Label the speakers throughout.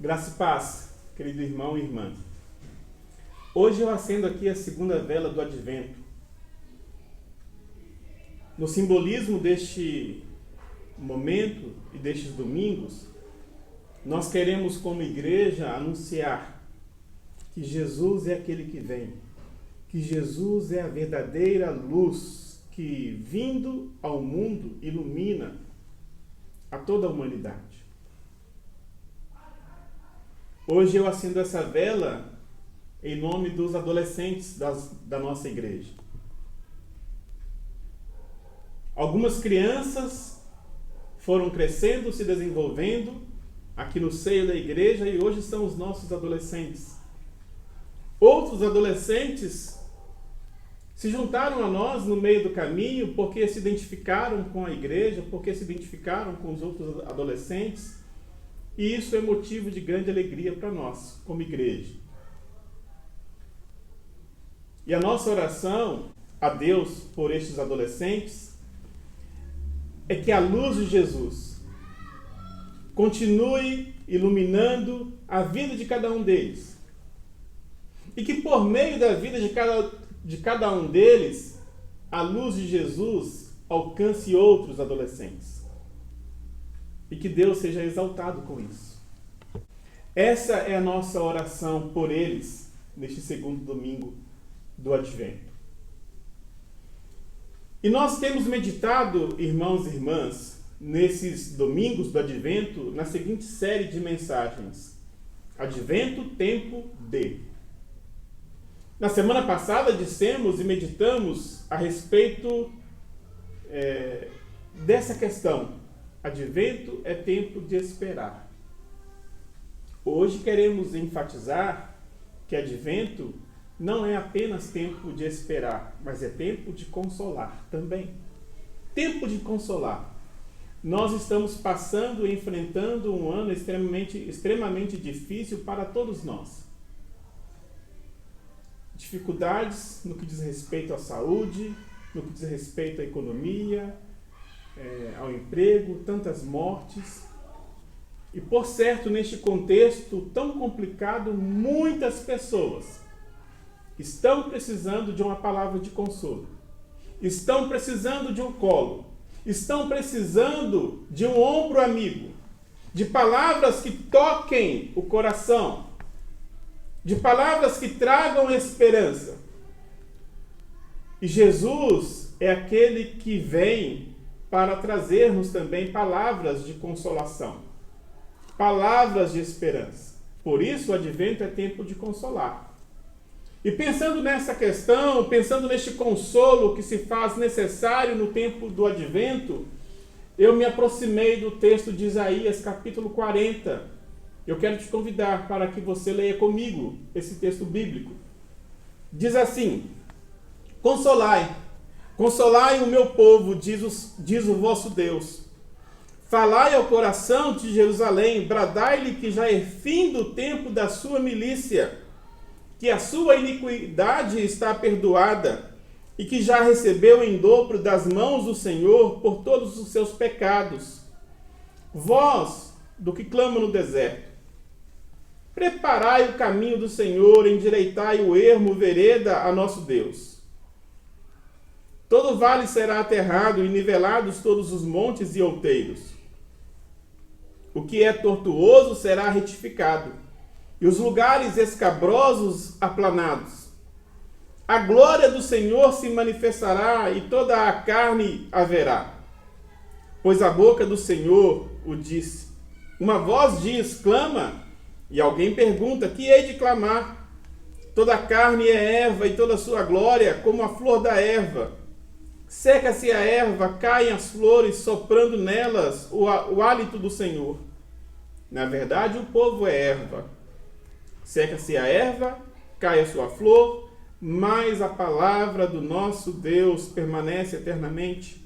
Speaker 1: Graça e paz, querido irmão e irmã. Hoje eu acendo aqui a segunda vela do Advento. No simbolismo deste momento e destes domingos, nós queremos como igreja anunciar que Jesus é aquele que vem, que Jesus é a verdadeira luz que, vindo ao mundo, ilumina a toda a humanidade. Hoje eu acendo essa vela em nome dos adolescentes da nossa igreja. Algumas crianças foram crescendo, se desenvolvendo aqui no seio da igreja e hoje são os nossos adolescentes. Outros adolescentes se juntaram a nós no meio do caminho porque se identificaram com a igreja, porque se identificaram com os outros adolescentes. E isso é motivo de grande alegria para nós, como igreja. E a nossa oração a Deus por estes adolescentes é que a luz de Jesus continue iluminando a vida de cada um deles. E que por meio da vida de cada um deles, a luz de Jesus alcance outros adolescentes. E que Deus seja exaltado com isso. Essa é a nossa oração por eles neste segundo domingo do Advento. E nós temos meditado, irmãos e irmãs, nesses domingos do Advento, na seguinte série de mensagens: Advento, tempo de. Na semana passada dissemos e meditamos a respeito dessa questão. Advento é tempo de esperar. Hoje queremos enfatizar que Advento não é apenas tempo de esperar, mas é tempo de consolar também. Tempo de consolar. Nós estamos passando e enfrentando um ano extremamente difícil para todos nós. Dificuldades no que diz respeito à saúde, no que diz respeito à economia, ao emprego, tantas mortes. E por certo, neste contexto tão complicado, muitas pessoas estão precisando de uma palavra de consolo, estão precisando de um colo, estão precisando de um ombro amigo, de palavras que toquem o coração, de palavras que tragam esperança. E Jesus é aquele que vem para trazermos também palavras de consolação, palavras de esperança. Por isso o Advento é tempo de consolar. E pensando nessa questão, pensando neste consolo que se faz necessário no tempo do Advento, eu me aproximei do texto de Isaías, capítulo 40. Eu quero te convidar para que você leia comigo esse texto bíblico. Diz assim: Consolai o meu povo, diz o vosso Deus. Falai ao coração de Jerusalém, bradai-lhe que já é fim do tempo da sua milícia, que a sua iniquidade está perdoada, e que já recebeu em dobro das mãos do Senhor por todos os seus pecados. Vós, do que clama no deserto, preparai o caminho do Senhor, endireitai o ermo, vereda a nosso Deus. Todo vale será aterrado e nivelados todos os montes e outeiros. O que é tortuoso será retificado, e os lugares escabrosos aplanados. A glória do Senhor se manifestará, e toda a carne a verá. Pois a boca do Senhor o disse. Uma voz diz, clama, e alguém pergunta, que hei de clamar? Toda a carne é erva, e toda a sua glória como a flor da erva. Seca-se a erva, caem as flores, soprando nelas o hálito do Senhor. Na verdade, o povo é erva. Seca-se a erva, cai a sua flor, mas a palavra do nosso Deus permanece eternamente.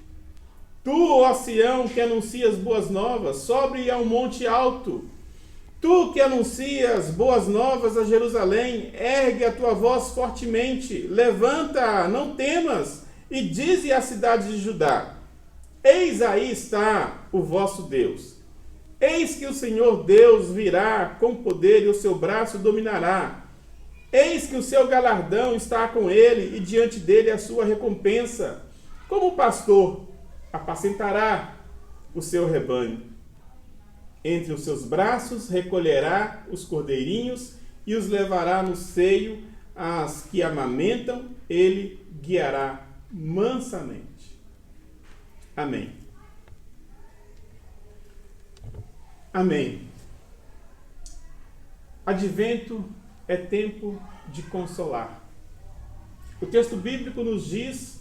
Speaker 1: Tu, ó Sião, que anuncias boas novas, sobe ao monte alto. Tu que anuncias boas novas a Jerusalém, ergue a tua voz fortemente, levanta, não temas, e dize à cidade de Judá: eis aí está o vosso Deus. Eis que o Senhor Deus virá com poder e o seu braço dominará. Eis que o seu galardão está com ele e diante dele a sua recompensa. Como o pastor apacentará o seu rebanho. Entre os seus braços recolherá os cordeirinhos e os levará no seio, as que amamentam, ele guiará mansamente. Amém. Amém. Advento é tempo de consolar. O texto bíblico nos diz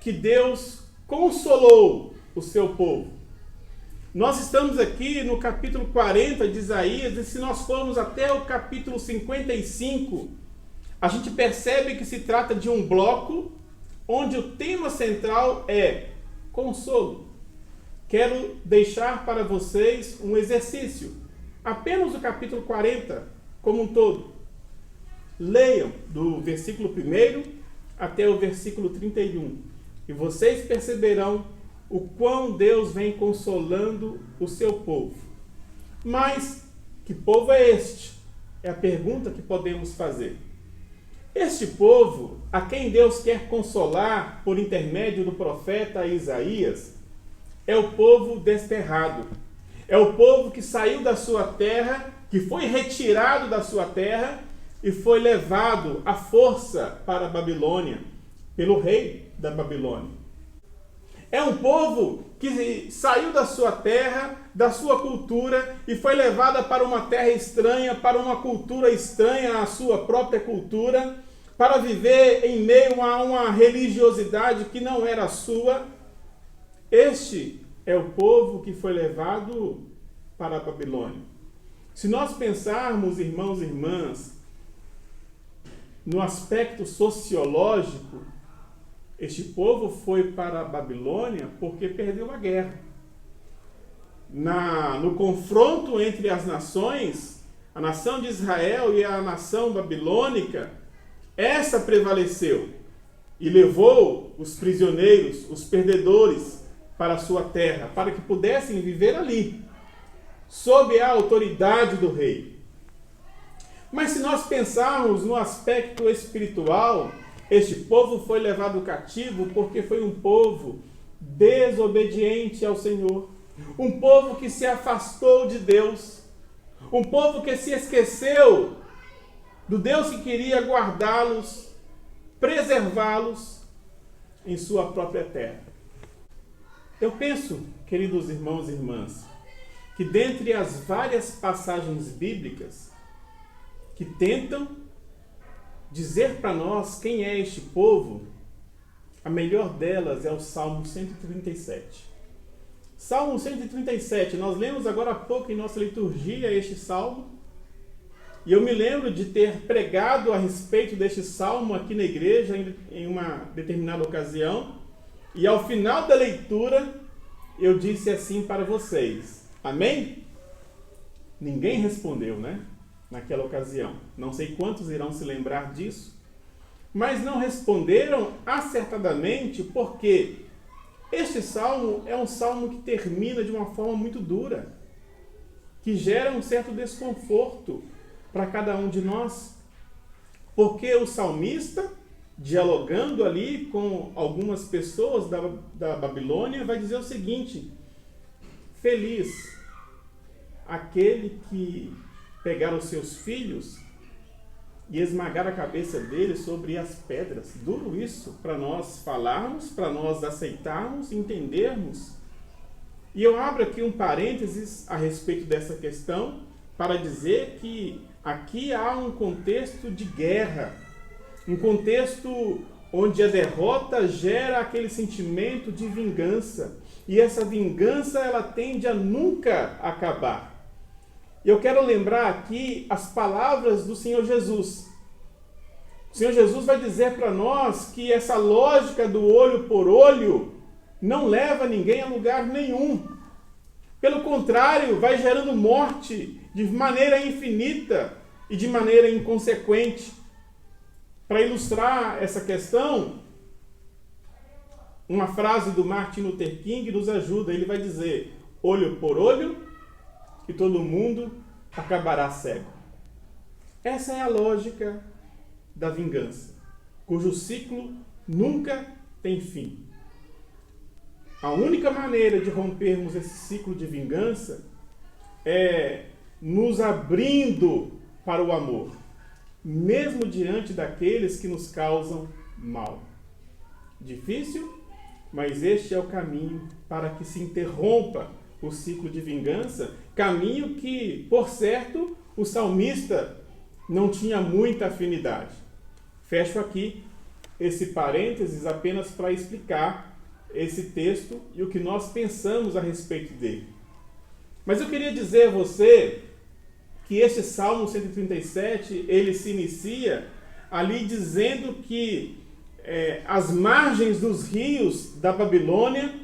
Speaker 1: que Deus consolou o seu povo. Nós estamos aqui no capítulo 40 de Isaías, e se nós formos até o capítulo 55, a gente percebe que se trata de um bloco onde o tema central é consolo. Quero deixar para vocês um exercício, apenas o capítulo 40 como um todo. Leiam do versículo 1 até o versículo 31 e vocês perceberão o quão Deus vem consolando o seu povo. Mas que povo é este? É a pergunta que podemos fazer. Este povo, a quem Deus quer consolar por intermédio do profeta Isaías, é o povo desterrado. É o povo que saiu da sua terra, que foi retirado da sua terra e foi levado à força para a Babilônia, pelo rei da Babilônia. É um povo que saiu da sua terra, da sua cultura e foi levada para uma terra estranha, para uma cultura estranha à sua própria cultura, para viver em meio a uma religiosidade que não era sua. Este é o povo que foi levado para a Babilônia. Se nós pensarmos, irmãos e irmãs, no aspecto sociológico, este povo foi para a Babilônia porque perdeu a guerra. No confronto entre as nações, a nação de Israel e a nação babilônica, essa prevaleceu e levou os prisioneiros, os perdedores, para a sua terra, para que pudessem viver ali, sob a autoridade do rei. Mas se nós pensarmos no aspecto espiritual, este povo foi levado cativo porque foi um povo desobediente ao Senhor, um povo que se afastou de Deus, um povo que se esqueceu do Deus que queria guardá-los, preservá-los em sua própria terra. Eu penso, queridos irmãos e irmãs, que dentre as várias passagens bíblicas que tentam dizer para nós quem é este povo, a melhor delas é o Salmo 137. Salmo 137, nós lemos agora há pouco em nossa liturgia este salmo, e eu me lembro de ter pregado a respeito deste salmo aqui na igreja em uma determinada ocasião, e ao final da leitura eu disse assim para vocês, amém? Ninguém respondeu, né? Naquela ocasião. Não sei quantos irão se lembrar disso, mas não responderam acertadamente porque este salmo é um salmo que termina de uma forma muito dura, que gera um certo desconforto para cada um de nós, porque o salmista, dialogando ali com algumas pessoas da Babilônia, vai dizer o seguinte: feliz aquele que pegar os seus filhos e esmagar a cabeça deles sobre as pedras. Duro isso para nós falarmos, para nós aceitarmos, entendermos. E eu abro aqui um parênteses a respeito dessa questão para dizer que aqui há um contexto de guerra, um contexto onde a derrota gera aquele sentimento de vingança. E essa vingança, ela tende a nunca acabar. Eu quero lembrar aqui as palavras do Senhor Jesus. O Senhor Jesus vai dizer para nós que essa lógica do olho por olho não leva ninguém a lugar nenhum. Pelo contrário, vai gerando morte de maneira infinita e de maneira inconsequente. Para ilustrar essa questão, uma frase do Martin Luther King nos ajuda. Ele vai dizer: olho por olho, e todo mundo acabará cego. Essa é a lógica da vingança, cujo ciclo nunca tem fim. A única maneira de rompermos esse ciclo de vingança é nos abrindo para o amor, mesmo diante daqueles que nos causam mal. Difícil, mas este é o caminho para que se interrompa o ciclo de vingança, caminho que, por certo, o salmista não tinha muita afinidade. Fecho aqui esse parênteses apenas para explicar esse texto e o que nós pensamos a respeito dele. Mas eu queria dizer a você que este Salmo 137, ele se inicia ali dizendo que às margens dos rios da Babilônia,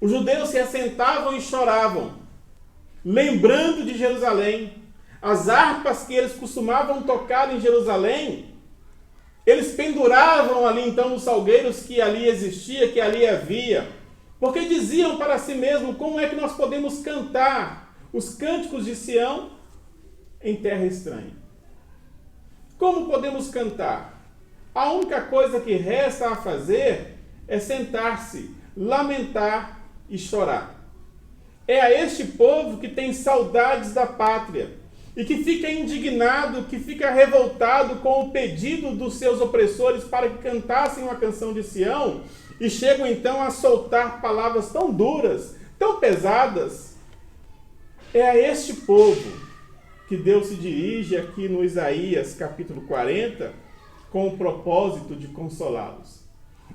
Speaker 1: os judeus se assentavam e choravam, lembrando de Jerusalém. As harpas que eles costumavam tocar em Jerusalém, eles penduravam ali então nos salgueiros que ali existia, que ali havia, porque diziam para si mesmo: como é que nós podemos cantar os cânticos de Sião em terra estranha? Como podemos cantar? A única coisa que resta a fazer é sentar-se, lamentar e chorar. É a este povo que tem saudades da pátria e que fica indignado, que fica revoltado com o pedido dos seus opressores para que cantassem uma canção de Sião, e chegam então a soltar palavras tão duras, tão pesadas. É a este povo que Deus se dirige aqui no Isaías capítulo 40, com o propósito de consolá-los.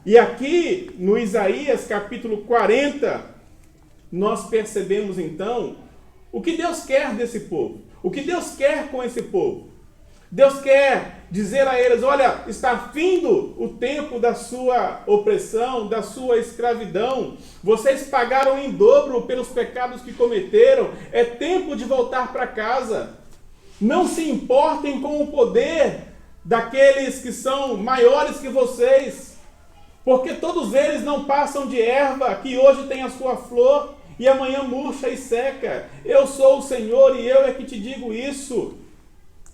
Speaker 1: E aqui no Isaías capítulo 40, nós percebemos então o que Deus quer desse povo. O que Deus quer com esse povo? Deus quer dizer a eles: olha, está findo o tempo da sua opressão, da sua escravidão. Vocês pagaram em dobro pelos pecados que cometeram. É tempo de voltar para casa. Não se importem com o poder daqueles que são maiores que vocês, porque todos eles não passam de erva que hoje tem a sua flor e amanhã murcha e seca. Eu sou o Senhor e eu é que te digo isso.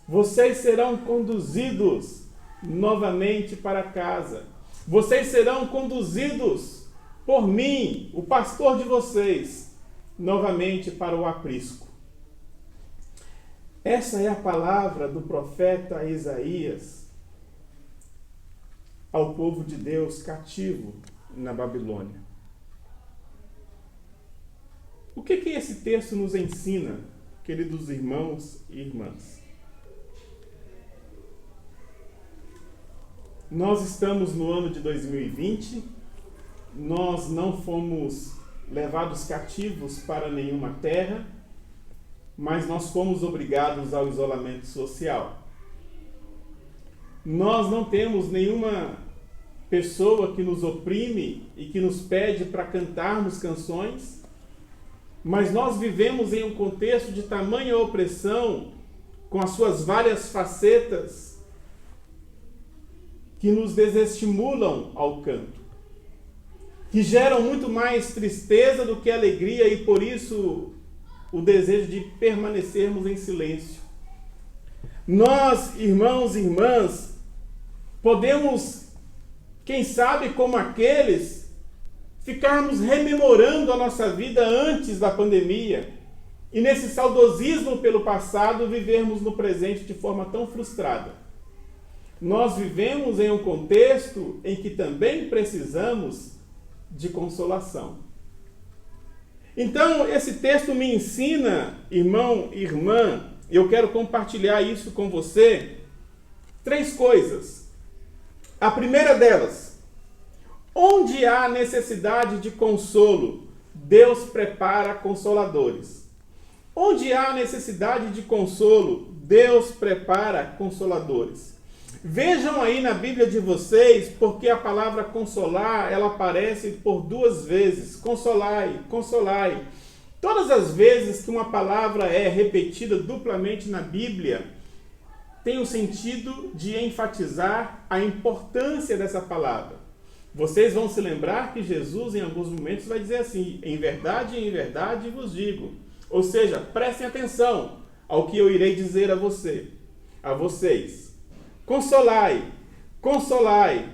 Speaker 1: Vocês serão conduzidos novamente para casa. Vocês serão conduzidos por mim, o pastor de vocês, novamente para o aprisco. Essa é a palavra do profeta Isaías ao povo de Deus cativo na Babilônia. O que esse texto nos ensina, queridos irmãos e irmãs? Nós estamos no ano de 2020, nós não fomos levados cativos para nenhuma terra, mas nós fomos obrigados ao isolamento social. Nós não temos nenhuma pessoa que nos oprime e que nos pede para cantarmos canções, mas nós vivemos em um contexto de tamanha opressão, com as suas várias facetas, que nos desestimulam ao canto, que geram muito mais tristeza do que alegria e por isso o desejo de permanecermos em silêncio. Nós, irmãos e irmãs, podemos, quem sabe como aqueles, ficarmos rememorando a nossa vida antes da pandemia e nesse saudosismo pelo passado vivermos no presente de forma tão frustrada. Nós vivemos em um contexto em que também precisamos de consolação. Então, esse texto me ensina, irmão e irmã, e eu quero compartilhar isso com você, 3 coisas. A primeira delas: onde há necessidade de consolo, Deus prepara consoladores. Onde há necessidade de consolo, Deus prepara consoladores. Vejam aí na Bíblia de vocês, porque a palavra consolar, ela aparece por 2 vezes. Consolai, consolai. Todas as vezes que uma palavra é repetida duplamente na Bíblia, tem o sentido de enfatizar a importância dessa palavra. Vocês vão se lembrar que Jesus, em alguns momentos, vai dizer assim: em verdade vos digo. Ou seja, prestem atenção ao que eu irei dizer a vocês. Consolai, consolai,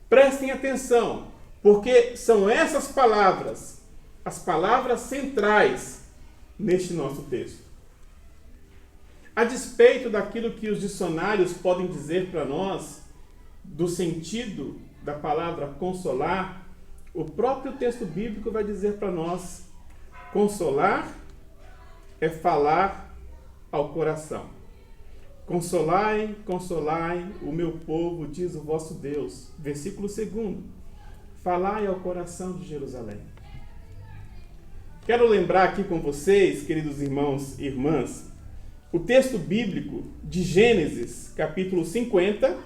Speaker 1: prestem atenção, porque são essas palavras, as palavras centrais neste nosso texto. A despeito daquilo que os dicionários podem dizer para nós, do sentido da palavra consolar, o próprio texto bíblico vai dizer para nós: consolar é falar ao coração. Consolai, consolai o meu povo, diz o vosso Deus. Versículo 2. Falai ao coração de Jerusalém. Quero lembrar aqui com vocês, queridos irmãos e irmãs, o texto bíblico de Gênesis, capítulo 50.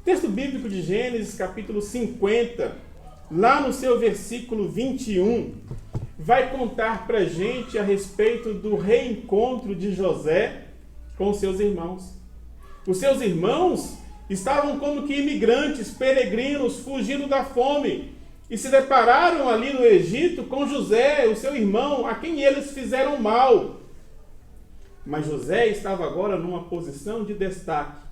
Speaker 1: Texto bíblico de Gênesis, capítulo 50, lá no seu versículo 21, vai contar para a gente a respeito do reencontro de José com seus irmãos. Os seus irmãos estavam como que imigrantes, peregrinos, fugindo da fome, e se depararam ali no Egito com José, o seu irmão, a quem eles fizeram mal. Mas José estava agora numa posição de destaque.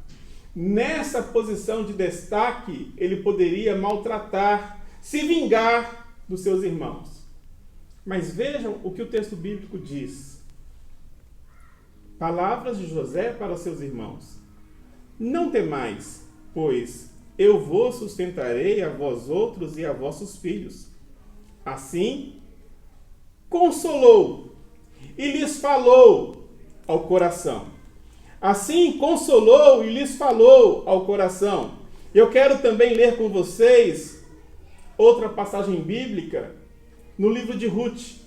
Speaker 1: Nessa posição de destaque, ele poderia maltratar, se vingar dos seus irmãos. Mas vejam o que o texto bíblico diz. Palavras de José para os seus irmãos: não temais, pois eu vos sustentarei a vós outros e a vossos filhos. Assim, consolou e lhes falou ao coração. Assim consolou e lhes falou ao coração. Eu quero também ler com vocês outra passagem bíblica no livro de Ruth.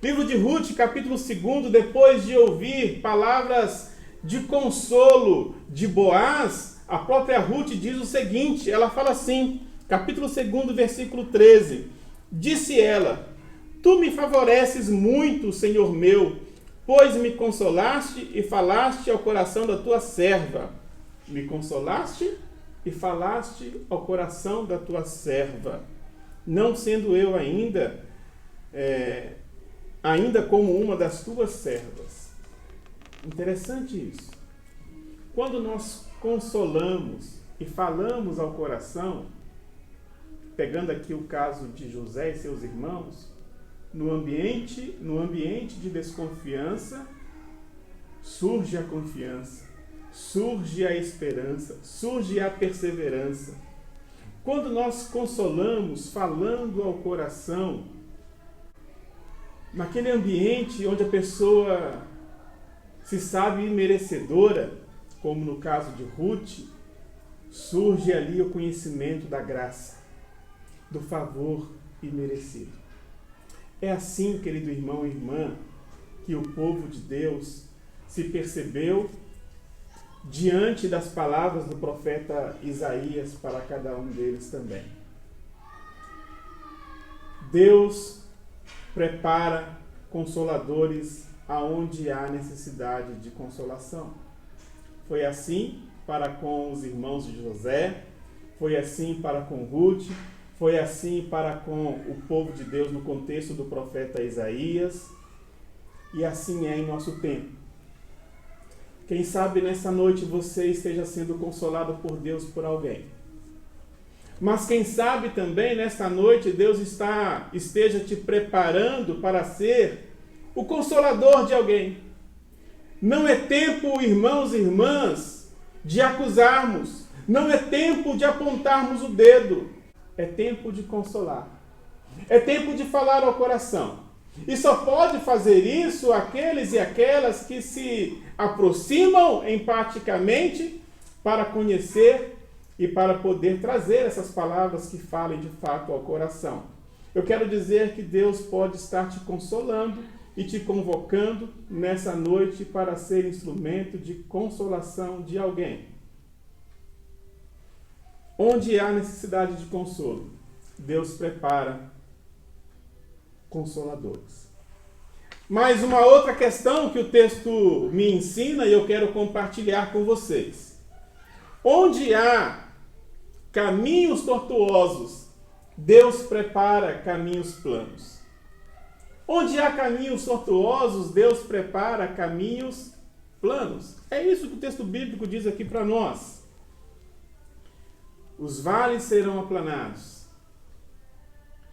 Speaker 1: Livro de Ruth, capítulo 2, depois de ouvir palavras de consolo de Boaz, a própria Ruth diz o seguinte, ela fala assim, capítulo 2, versículo 13. Disse ela: tu me favoreces muito, Senhor meu, pois me consolaste e falaste ao coração da tua serva. Me consolaste e falaste ao coração da tua serva, não sendo eu ainda como uma das tuas servas. Interessante isso. Quando nós consolamos e falamos ao coração, pegando aqui o caso de José e seus irmãos, no ambiente de desconfiança, surge a confiança, surge a esperança, surge a perseverança. Quando nós consolamos, falando ao coração, naquele ambiente onde a pessoa se sabe merecedora, como no caso de Ruth, surge ali o conhecimento da graça, do favor imerecido. É assim, querido irmão e irmã, que o povo de Deus se percebeu diante das palavras do profeta Isaías para cada um deles também. Deus prepara consoladores aonde há necessidade de consolação. Foi assim para com os irmãos de José, foi assim para com Ruth, foi assim para com o povo de Deus no contexto do profeta Isaías, e assim é em nosso tempo. Quem sabe nessa noite você esteja sendo consolado por Deus por alguém. Mas quem sabe também nesta noite Deus esteja te preparando para ser o consolador de alguém. Não é tempo, irmãos e irmãs, de acusarmos. Não é tempo de apontarmos o dedo. É tempo de consolar. É tempo de falar ao coração. E só pode fazer isso aqueles e aquelas que se aproximam empaticamente para conhecer e para poder trazer essas palavras que falem de fato ao coração. Eu quero dizer que Deus pode estar te consolando e te convocando nessa noite para ser instrumento de consolação de alguém. Onde há necessidade de consolo, Deus prepara consoladores. Mas uma outra questão que o texto me ensina e eu quero compartilhar com vocês. Onde há caminhos tortuosos, Deus prepara caminhos planos. Onde há caminhos tortuosos, Deus prepara caminhos planos. É isso que o texto bíblico diz aqui para nós. Os vales serão aplanados.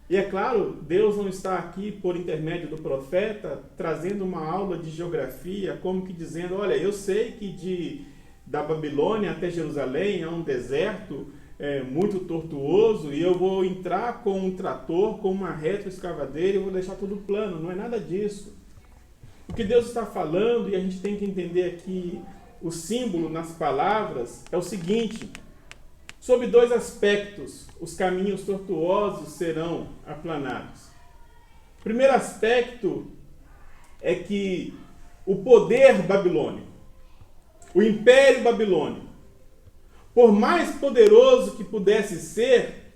Speaker 1: E é claro, Deus não está aqui por intermédio do profeta trazendo uma aula de geografia, como que dizendo, olha, eu sei que da Babilônia até Jerusalém há um deserto muito tortuoso e eu vou entrar com um trator, com uma retroescavadeira e vou deixar tudo plano. Não é nada disso. O que Deus está falando, e a gente tem que entender aqui o símbolo nas palavras, é o seguinte: sob dois aspectos, os caminhos tortuosos serão aplanados. O primeiro aspecto é que o poder babilônico, o império babilônico, por mais poderoso que pudesse ser,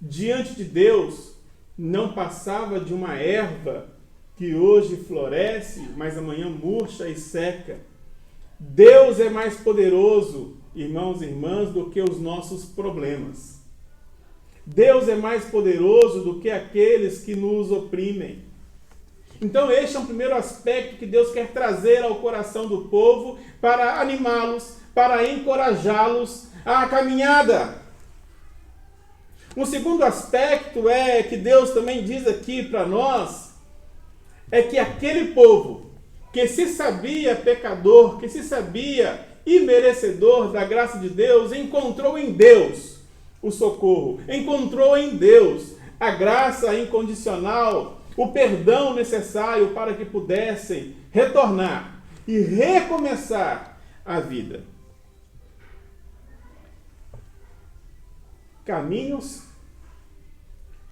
Speaker 1: diante de Deus, não passava de uma erva que hoje floresce, mas amanhã murcha e seca. Deus é mais poderoso, irmãos e irmãs, do que os nossos problemas. Deus é mais poderoso do que aqueles que nos oprimem. Então este é um primeiro aspecto que Deus quer trazer ao coração do povo para animá-los, para encorajá-los à caminhada. Um segundo aspecto é que Deus também diz aqui para nós, é que aquele povo que se sabia pecador, que se sabia imerecedor da graça de Deus, encontrou em Deus o socorro, encontrou em Deus a graça incondicional, o perdão necessário para que pudessem retornar e recomeçar a vida. Caminhos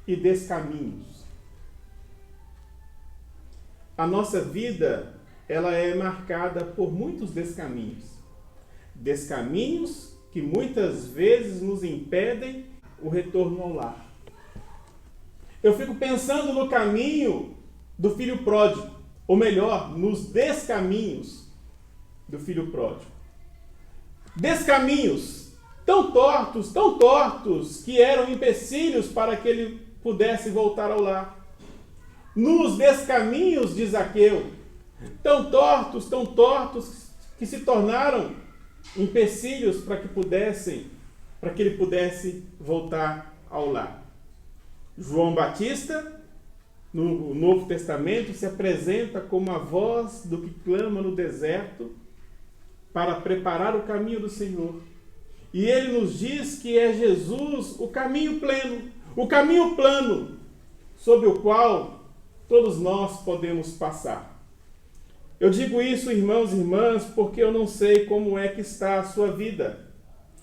Speaker 1: e descaminhos. A nossa vida, ela é marcada por muitos descaminhos. Descaminhos que muitas vezes nos impedem o retorno ao lar. Eu fico pensando no caminho do filho pródigo, ou melhor, nos descaminhos do filho pródigo. Descaminhos tão tortos, que eram empecilhos para que ele pudesse voltar ao lar. Nos descaminhos de Zaqueu, tão tortos, que se tornaram empecilhos para que ele pudesse voltar ao lar. João Batista, no Novo Testamento, se apresenta como a voz do que clama no deserto para preparar o caminho do Senhor. E ele nos diz que é Jesus o caminho plano, sobre o qual todos nós podemos passar. Eu digo isso, irmãos e irmãs, porque eu não sei como é que está a sua vida,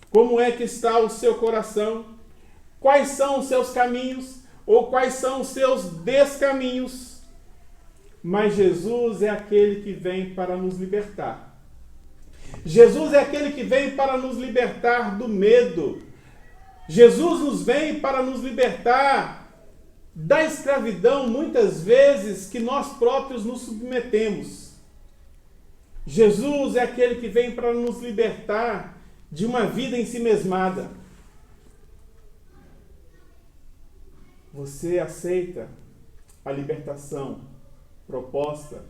Speaker 1: como é que está o seu coração, quais são os seus caminhos, ou quais são os seus descaminhos. Mas Jesus é aquele que vem para nos libertar. Jesus é aquele que vem para nos libertar do medo. Jesus nos vem para nos libertar da escravidão, muitas vezes, que nós próprios nos submetemos. Jesus é aquele que vem para nos libertar de uma vida ensimesmada. Você aceita a libertação proposta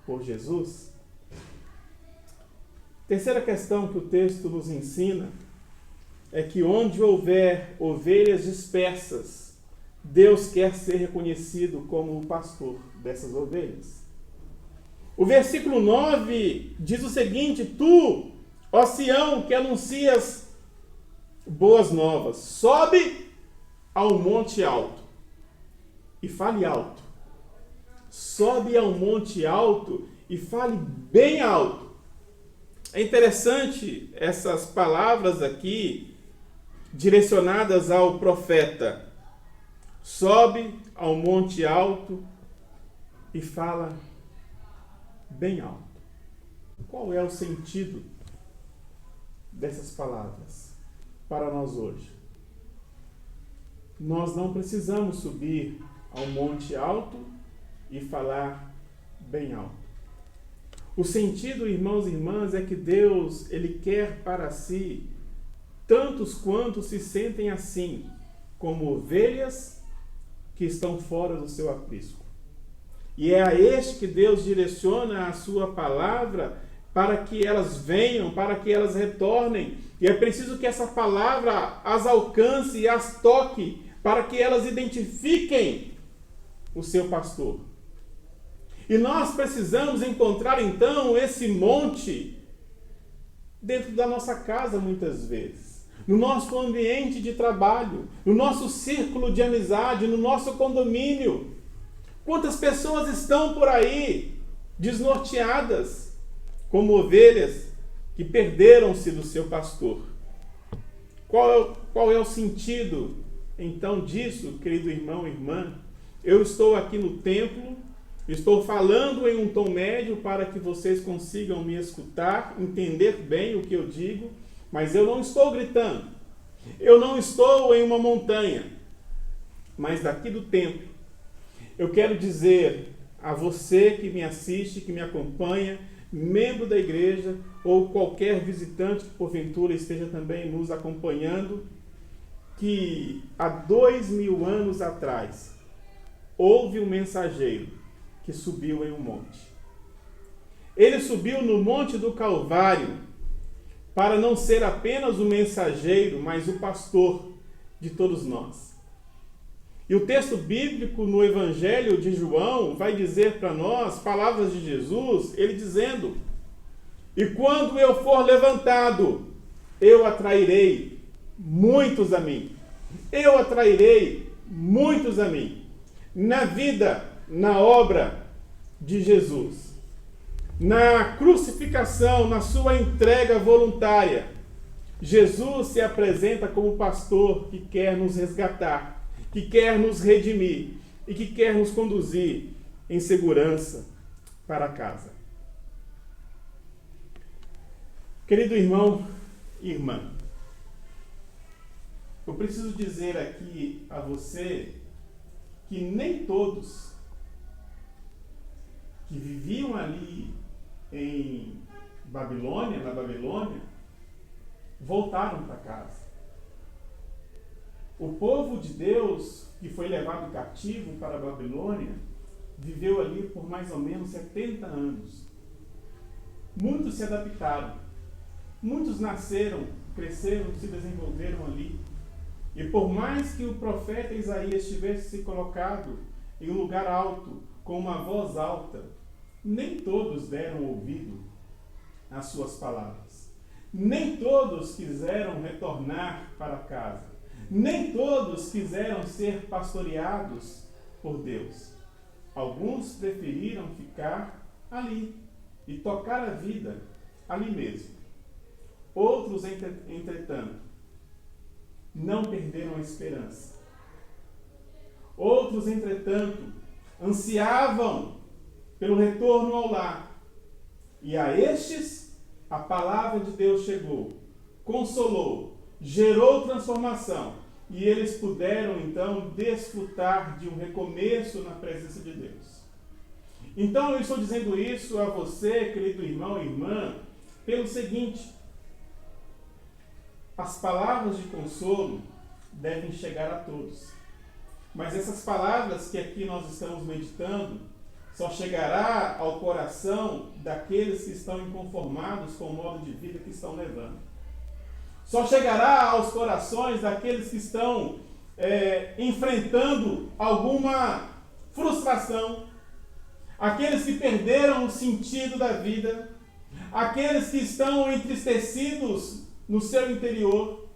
Speaker 1: por Jesus? Terceira questão que o texto nos ensina é que onde houver ovelhas dispersas, Deus quer ser reconhecido como o pastor dessas ovelhas. O versículo 9 diz o seguinte: Tu, ó Sião, que anuncias boas novas, sobe ao monte alto e fale alto. Sobe ao monte alto e fale bem alto. É interessante essas palavras aqui direcionadas ao profeta. Sobe ao monte alto e fala bem alto. Qual é o sentido dessas palavras para nós hoje? Nós não precisamos subir ao monte alto e falar bem alto. O sentido, irmãos e irmãs, é que Deus, Ele quer para si tantos quantos se sentem assim, como ovelhas que estão fora do seu aprisco. E é a este que Deus direciona a sua palavra para que elas venham, para que elas retornem. E é preciso que essa palavra as alcance e as toque, para que elas identifiquem o seu pastor. E nós precisamos encontrar então esse monte dentro da nossa casa muitas vezes, no nosso ambiente de trabalho, no nosso círculo de amizade, no nosso condomínio. Quantas pessoas estão por aí desnorteadas, como ovelhas que perderam-se do seu pastor? Qual é o sentido então disso, querido irmão e irmã? Eu estou aqui no templo, estou falando em um tom médio para que vocês consigam me escutar, entender bem o que eu digo, mas eu não estou gritando. Eu não estou em uma montanha, mas daqui do templo. Eu quero dizer a você que me assiste, que me acompanha, membro da igreja ou qualquer visitante que porventura esteja também nos acompanhando, que há 2000 anos atrás houve um mensageiro que subiu em um monte. Ele subiu no Monte do Calvário para não ser apenas o mensageiro, mas o pastor de todos nós. E o texto bíblico no Evangelho de João vai dizer para nós, palavras de Jesus, ele dizendo: e quando eu for levantado, eu atrairei muitos a mim. Eu atrairei muitos a mim. Na vida, na obra de Jesus, na crucificação, na sua entrega voluntária, Jesus se apresenta como pastor que quer nos resgatar, que quer nos redimir e que quer nos conduzir em segurança para casa. Querido irmão e irmã, eu preciso dizer aqui a você que nem todos que viviam ali em Babilônia, na Babilônia, voltaram para casa. O povo de Deus, que foi levado cativo para a Babilônia, viveu ali por mais ou menos 70 anos. Muitos se adaptaram. Muitos nasceram, cresceram, se desenvolveram ali. E por mais que o profeta Isaías tivesse se colocado em um lugar alto, com uma voz alta, nem todos deram ouvido às suas palavras. Nem todos quiseram retornar para casa. Nem todos quiseram ser pastoreados por Deus. Alguns preferiram ficar ali e tocar a vida ali mesmo. Outros, entretanto, não perderam a esperança. Outros, entretanto, ansiavam pelo retorno ao lar. E a estes, a palavra de Deus chegou, consolou, gerou transformação. E eles puderam, então, desfrutar de um recomeço na presença de Deus. Então, eu estou dizendo isso a você, querido irmão e irmã, pelo seguinte: as palavras de consolo devem chegar a todos. Mas essas palavras que aqui nós estamos meditando só chegará ao coração daqueles que estão inconformados com o modo de vida que estão levando. Só chegará aos corações daqueles que estão enfrentando alguma frustração, aqueles que perderam o sentido da vida, aqueles que estão entristecidos no seu interior,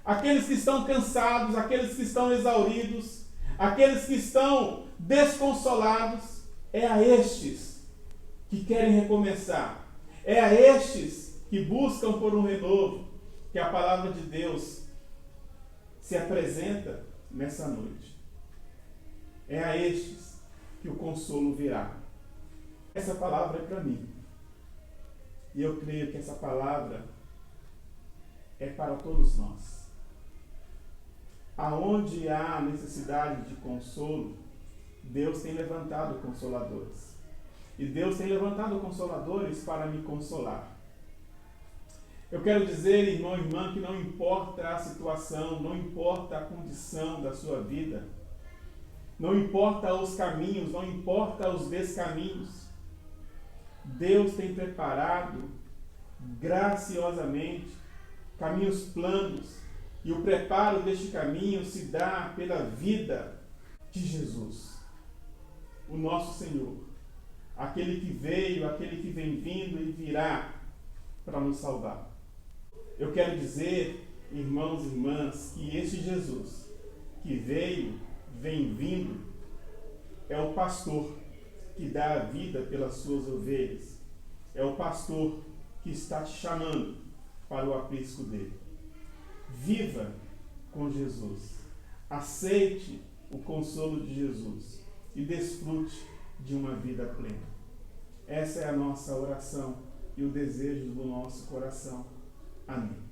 Speaker 1: aqueles que estão cansados, aqueles que estão exauridos, aqueles que estão desconsolados. É a estes que querem recomeçar, é a estes que buscam por um renovo, que a palavra de Deus se apresenta nessa noite. É a estes que o consolo virá. Essa palavra é para mim. E eu creio que essa palavra é para todos nós. Aonde há necessidade de consolo, Deus tem levantado consoladores. E Deus tem levantado consoladores para me consolar. Eu quero dizer, irmão e irmã, que não importa a situação, não importa a condição da sua vida, não importa os caminhos, não importa os descaminhos, Deus tem preparado graciosamente caminhos planos, e o preparo deste caminho se dá pela vida de Jesus, o nosso Senhor, aquele que veio, aquele que vem vindo e virá para nos salvar. Eu quero dizer, irmãos e irmãs, que este Jesus que veio, vem vindo, é o pastor que dá a vida pelas suas ovelhas. É o pastor que está te chamando para o aprisco dele. Viva com Jesus. Aceite o consolo de Jesus e desfrute de uma vida plena. Essa é a nossa oração e o desejo do nosso coração. Amém.